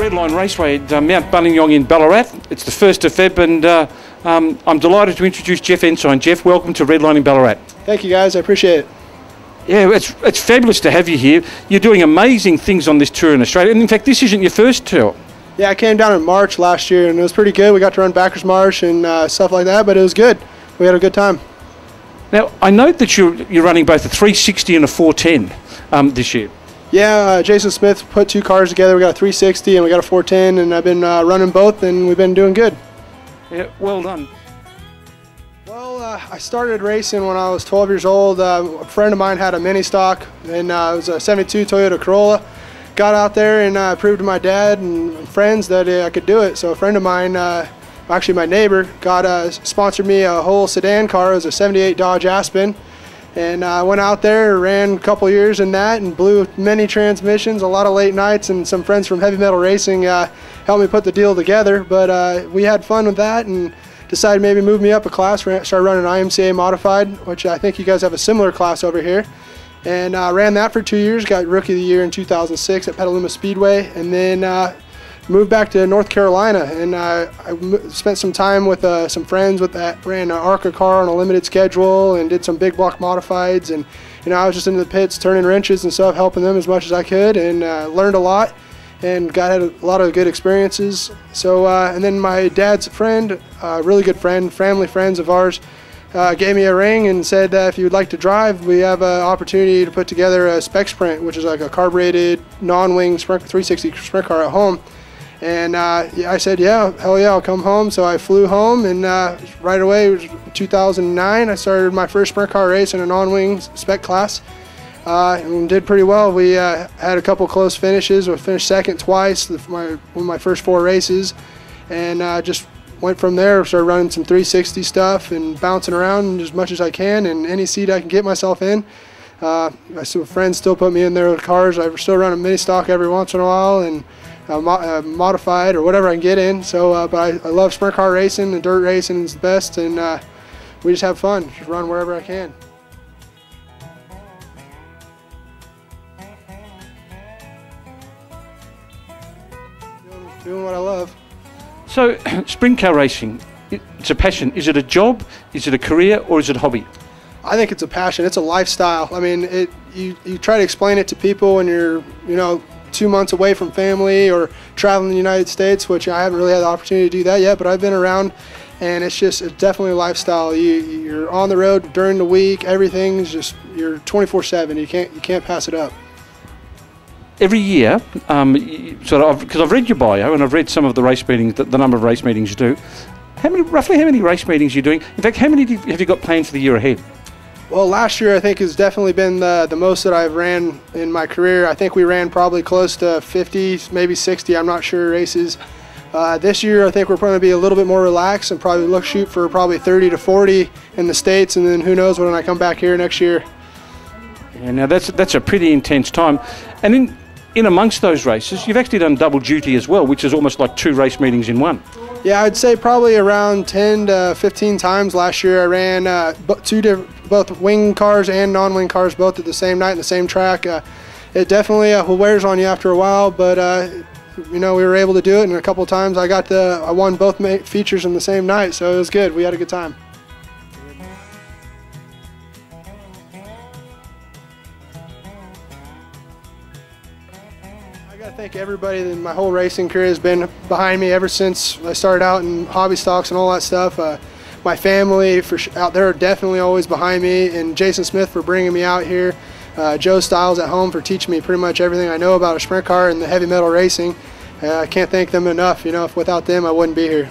Redline Raceway at Mount Buninyong in Ballarat. It's the 1st of Feb and I'm delighted to introduce Geoff Ensign. Geoff, welcome to Redline in Ballarat. Thank you guys, I appreciate it. Yeah, it's fabulous to have you here. You're doing amazing things on this tour in Australia, and in fact this isn't your first tour. Yeah, I came down in March last year and it was pretty good. We got to run backers march and stuff like that, but it was good. We had a good time. Now, I note that you're running both a 360 and a 410 this year. Yeah, Jason Smith put two cars together. We got a 360 and we got a 410, and I've been running both, and we've been doing good. Yeah, well done. Well, I started racing when I was 12 years old. A friend of mine had a mini stock, and it was a 72 Toyota Corolla. Got out there and proved to my dad and friends that I could do it. So a friend of mine, actually my neighbor, sponsored me a whole sedan car. It was a 78 Dodge Aspen. And I went out there, ran a couple years in that, and blew many transmissions, a lot of late nights, and some friends from Heavy Metal Racing helped me put the deal together. But we had fun with that and decided maybe move me up a class. Started running an IMCA modified, which I think you guys have a similar class over here. And ran that for 2 years, got Rookie of the Year in 2006 at Petaluma Speedway, and then moved back to North Carolina, and I spent some time with some friends that ran an ARCA car on a limited schedule and did some big block modifieds, and I was just into the pits turning wrenches and stuff, helping them as much as I could, and learned a lot and had a lot of good experiences. So and then my dad's friend, really good friend, family friends of ours, gave me a ring and said if you would like to drive, we have an opportunity to put together a spec sprint, which is like a carbureted non-wing 360 sprint car at home. And I said, yeah, hell yeah, I'll come home. So I flew home, and right away, it was 2009, I started my first sprint car race in a non-wing spec class, and did pretty well. We had a couple close finishes. We finished second twice, one of my first 4 races, and just went from there. Started running some 360 stuff and bouncing around as much as I can, and any seat I can get myself in. My friends still put me in their cars. I still run a mini stock every once in a while, and modified or whatever I can get in. So, but I love sprint car racing, and dirt racing is the best, and we just have fun, just run wherever I can. Doing what I love. So, sprint car racing, it's a passion. Is it a job? Is it a career? Or is it a hobby? I think it's a passion. It's a lifestyle. I mean, you try to explain it to people when you're 2 months away from family or traveling the United States, which I haven't really had the opportunity to do that yet, but I've been around, and it's definitely a lifestyle. You're on the road during the week. Everything's just, you're 24/7. You can't pass it up. Every year, because I've read your bio and I've read some of the race meetings, the number of race meetings you do. Roughly how many race meetings are you doing? In fact, how many have you got planned for the year ahead? Well, last year I think has definitely been the most that I've ran in my career. I think we ran probably close to 50, maybe 60, I'm not sure, races. This year I think we're going to be a little bit more relaxed and probably shoot for probably 30 to 40 in the States, and then who knows when I come back here next year. Yeah, now that's a pretty intense time. And in amongst those races, you've actually done double duty as well, which is almost like 2 race meetings in one. Yeah, I'd say probably around 10 to 15 times last year. I ran both wing cars and non-wing cars both at the same night in the same track. It definitely wears on you after a while, but we were able to do it, and a couple of times I won both features in the same night, so it was good. We had a good time. I think everybody in my whole racing career has been behind me ever since I started out in hobby stocks and all that stuff. My family out there are definitely always behind me, and Jason Smith for bringing me out here. Joe Stiles at home for teaching me pretty much everything I know about a sprint car and the heavy metal racing. I can't thank them enough. If without them I wouldn't be here.